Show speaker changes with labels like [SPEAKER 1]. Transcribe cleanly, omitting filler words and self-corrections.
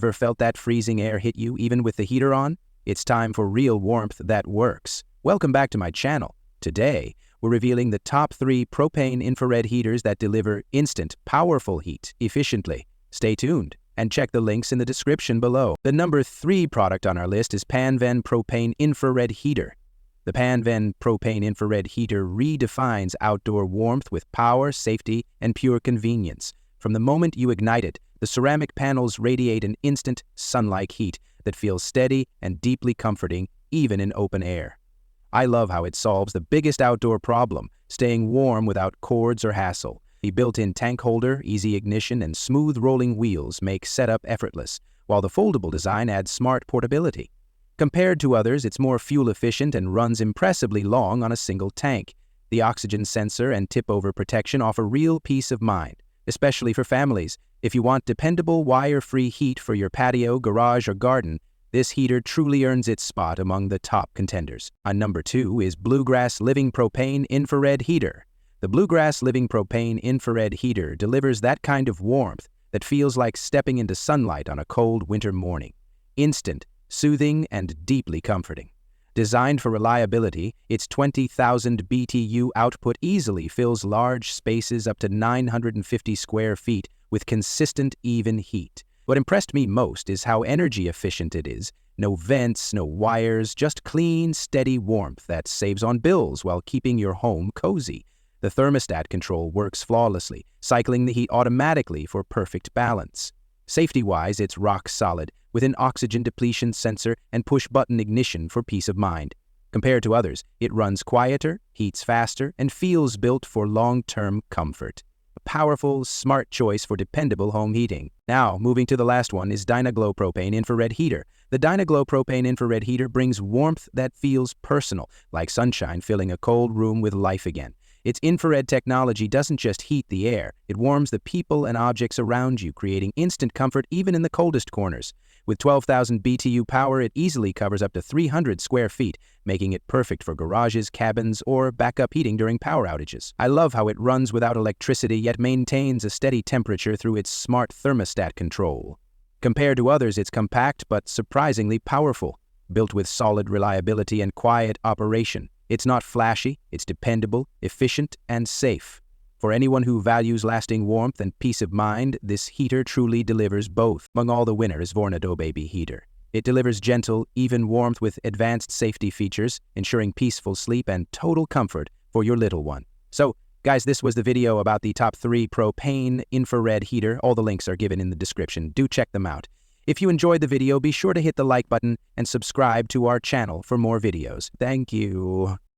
[SPEAKER 1] Ever felt that freezing air hit you even with the heater on? It's time for real warmth that works. Welcome back to my channel. Today, we're revealing the top 3 propane infrared heaters that deliver instant, powerful heat efficiently. Stay tuned and check the links in the description below. The number 3 product on our list is Panven Propane Infrared Heater. The Panven Propane Infrared Heater redefines outdoor warmth with power, safety, and pure convenience. From the moment you ignite it, the ceramic panels radiate an instant, sun-like heat that feels steady and deeply comforting, even in open air. I love how it solves the biggest outdoor problem, staying warm without cords or hassle. The built-in tank holder, easy ignition, and smooth rolling wheels make setup effortless, while the foldable design adds smart portability. Compared to others, it's more fuel-efficient and runs impressively long on a single tank. The oxygen sensor and tip-over protection offer real peace of mind, especially for families. If you want dependable, wire-free heat for your patio, garage, or garden, this heater truly earns its spot among the top contenders. On number 2 is Bluegrass Living Propane Infrared Heater. The Bluegrass Living Propane Infrared Heater delivers that kind of warmth that feels like stepping into sunlight on a cold winter morning. Instant, soothing, and deeply comforting. Designed for reliability, its 20,000 BTU output easily fills large spaces up to 950 square feet with consistent, even heat. What impressed me most is how energy efficient it is. No vents, no wires, just clean, steady warmth that saves on bills while keeping your home cozy. The thermostat control works flawlessly, cycling the heat automatically for perfect balance. Safety-wise, it's rock solid, with an oxygen depletion sensor and push-button ignition for peace of mind. Compared to others, it runs quieter, heats faster, and feels built for long-term comfort. A powerful, smart choice for dependable home heating. Now, moving to the last one is Dynaglow Propane Infrared Heater. The Dynaglow Propane Infrared Heater brings warmth that feels personal, like sunshine filling a cold room with life again. Its infrared technology doesn't just heat the air, it warms the people and objects around you, creating instant comfort even in the coldest corners. With 12,000 BTU power, it easily covers up to 300 square feet, making it perfect for garages, cabins, or backup heating during power outages. I love how it runs without electricity yet maintains a steady temperature through its smart thermostat control. Compared to others, it's compact but surprisingly powerful, built with solid reliability and quiet operation. It's not flashy, it's dependable, efficient, and safe. For anyone who values lasting warmth and peace of mind, this heater truly delivers both. Among all the winners, Vornado Baby Heater. It delivers gentle, even warmth with advanced safety features, ensuring peaceful sleep and total comfort for your little one. So, guys, this was the video about the top 3 propane infrared heater. All the links are given in the description. Do check them out. If you enjoyed the video, be sure to hit the like button and subscribe to our channel for more videos. Thank you.